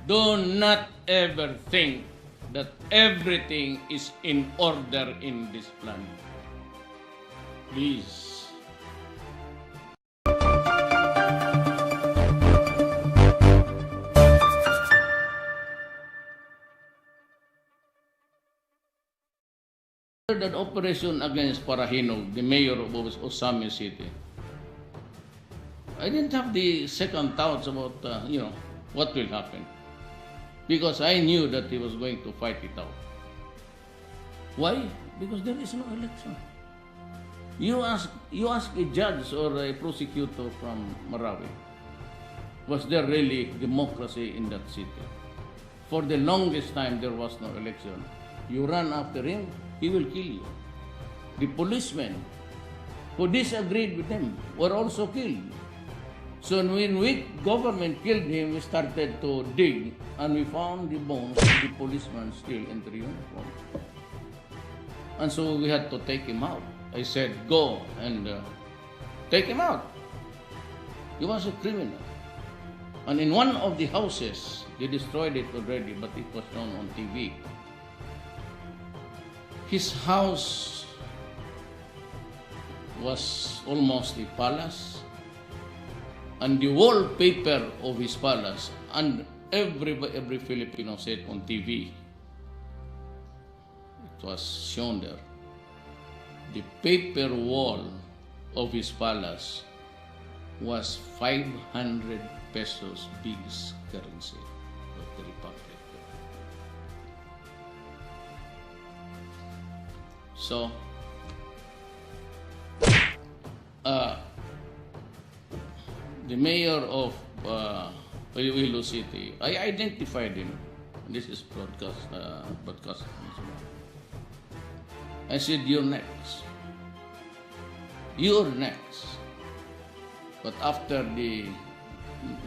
Do not ever think that everything is in order in this planet. Please. That operation against Parahinog, the mayor of Osami City, I didn't have the second thoughts about, what will happen. Because I knew that he was going to fight it out. Why? Because there is no election. You ask a judge or a prosecutor from Marawi, was there really democracy in that city? For the longest time, there was no election. You run after him, he will kill you. The policemen who disagreed with him were also killed. So when government killed him, we started to dig and we found the bones of the policeman still in the uniform. And so we had to take him out. I said, go and take him out. He was a criminal. And in one of the houses, they destroyed it already, but it was shown on TV. His house was almost a palace, and the wallpaper of his palace, and every Filipino saw it on TV. It was shown there. The paper wall of his palace was 500 pesos biggest currency of the Republic. So, the mayor of Iloilo City, I identified him. This is broadcast. I said, you're next. You're next. But after the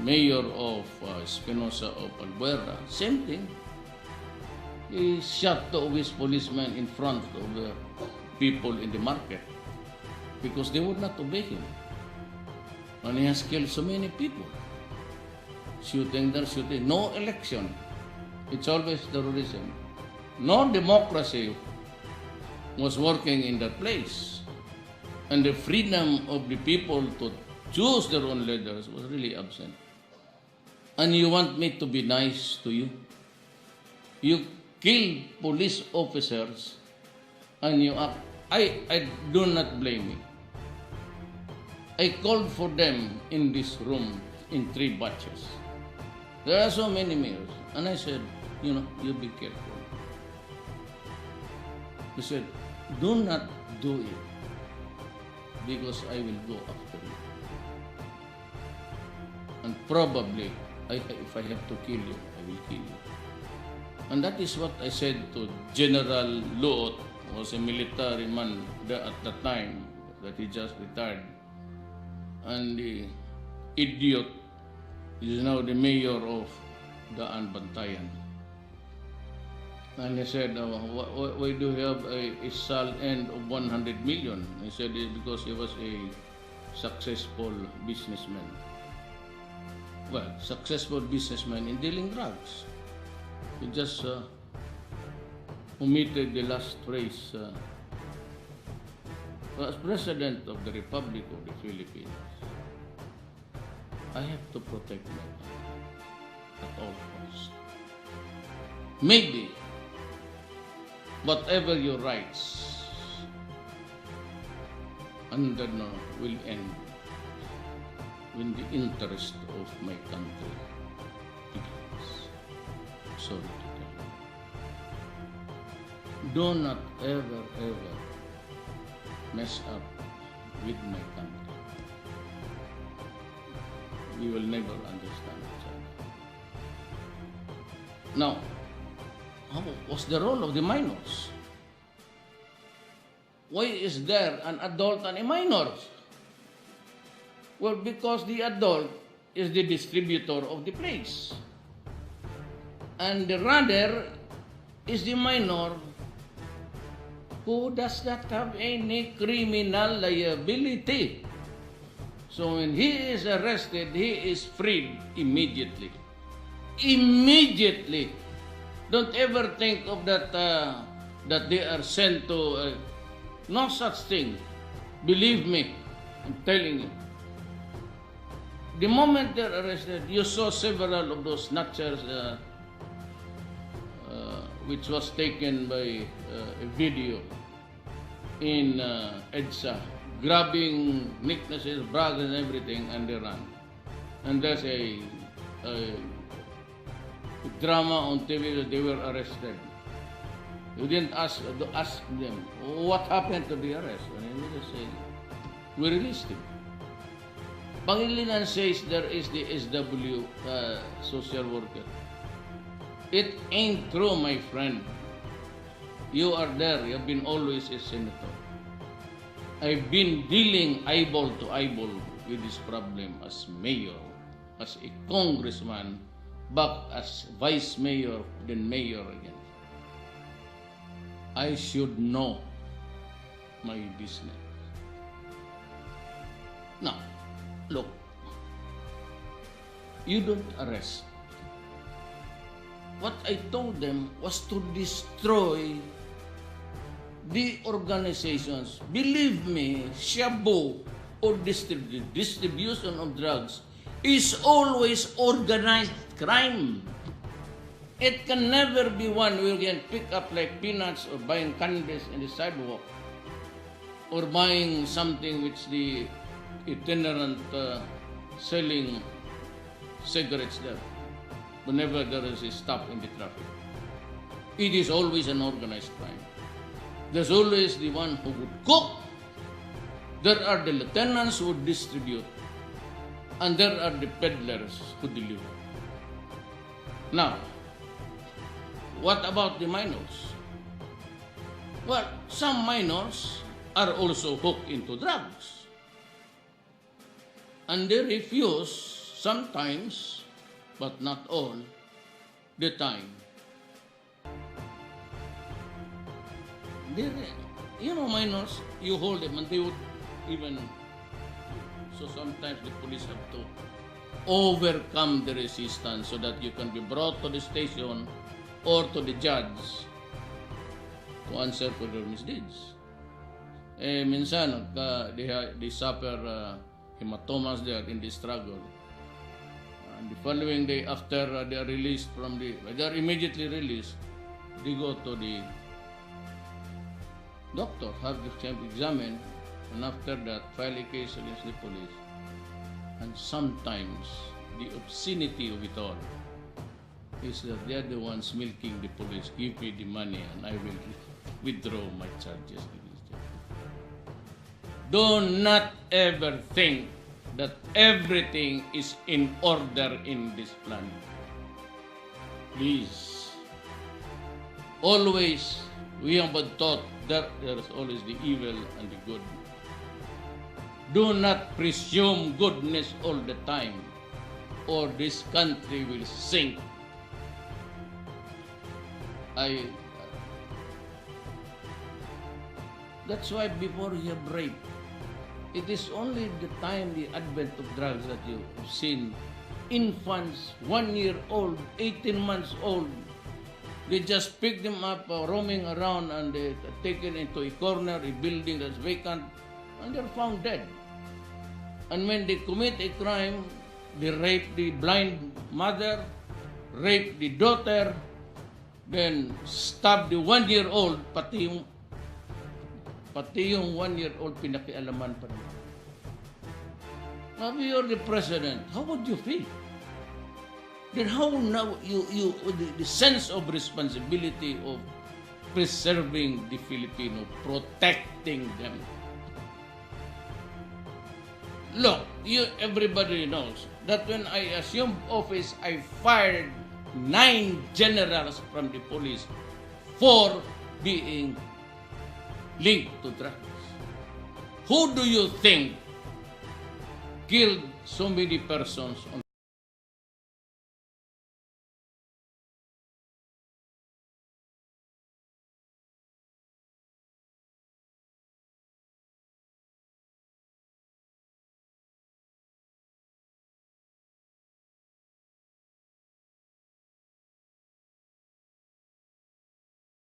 mayor of Espinosa of Albuera, same thing. He shot two of his policemen in front of the people in the market because they would not obey him. And he has killed so many people. Shooting. No election. It's always terrorism. No democracy was working in that place. And the freedom of the people to choose their own leaders was really absent. And you want me to be nice to you? You kill police officers and you act. I do not blame you. I called for them in this room in 3 batches. There are so many mayors. And I said, you be careful. He said, do not do it because I will go after you. And probably, if I have to kill you, I will kill you. And that is what I said to General Luot, who was a military man at the time that he just retired. And the idiot is now the mayor of Daan Bantayan. And he said, why do you have a sal end of 100 million? He said, it's because he was a successful businessman. Well, successful businessman in dealing drugs. He just omitted the last phrase. As President of the Republic of the Philippines, I have to protect my country at all costs. Maybe, whatever your rights under no will end when the interest of my country begins. Sorry to tell you. Do not ever mess up with my country. We will never understand each other. Now, how was the role of the minors? Why is there an adult and a minor? Well, because the adult is the distributor of the place. And the rather is the minor who does not have any criminal liability. So when he is arrested, he is freed immediately. immediately. Don't ever think of that that they are sent to no such thing. Believe me, I'm telling you. The moment they're arrested, you saw several of those snatchers which was taken by a video in EDSA, grabbing necklaces, brags and everything, and they run. And there's a drama on TV that they were arrested. You didn't ask them, what happened to the arrest? And they just say, we released him. Pangilinan says there is the SW social worker. It ain't true, my friend. You are there. You have been always a senator. I've been dealing eyeball to eyeball with this problem as mayor, as a congressman, back as vice mayor, then mayor again. I should know my business. Now, look, you don't arrest. What I told them was to destroy the organizations. Believe me, shabu or distribution of drugs is always organized crime. It can never be one where you can pick up like peanuts or buying candies in the sidewalk or buying something which the itinerant selling cigarettes there whenever there is a stop in the traffic. It is always an organized crime. There's always the one who would cook, there are the lieutenants who would distribute, and there are the peddlers who deliver. Now, what about the minors? Well, some minors are also hooked into drugs. And they refuse sometimes, but not all the time. Minors, you hold them and they would even, so sometimes the police have to overcome the resistance so that you can be brought to the station or to the judge to answer for their misdeeds. Minsan, they suffer hematomas there in the struggle. And the following day after they are released they are immediately released, they go to the doctor, have them examined, and after that file a case against the police. And sometimes the obscenity of it all is that they are the ones milking the police. Give me the money and I will withdraw my charges against you. Do not ever think that everything is in order in this planet. Please. Always, we have been taught that there is always the evil and the good. Do not presume goodness all the time, or this country will sink. That's why before you have rape, it is only the time, the advent of drugs, that you have seen infants, 1 year old, 18 months old. They just pick them up, roaming around, and they're taken into a corner, a building that's vacant, and they're found dead. And when they commit a crime, they rape the blind mother, rape the daughter, then stab the 1 year old, pati yung 1 year old pinakialaman pa rin. Now, if you're the president, how would you feel? Then how now the sense of responsibility of preserving the Filipino, protecting them? Look, everybody knows that when I assumed office, I fired 9 generals from the police for being linked to drugs. Who do you think killed so many persons on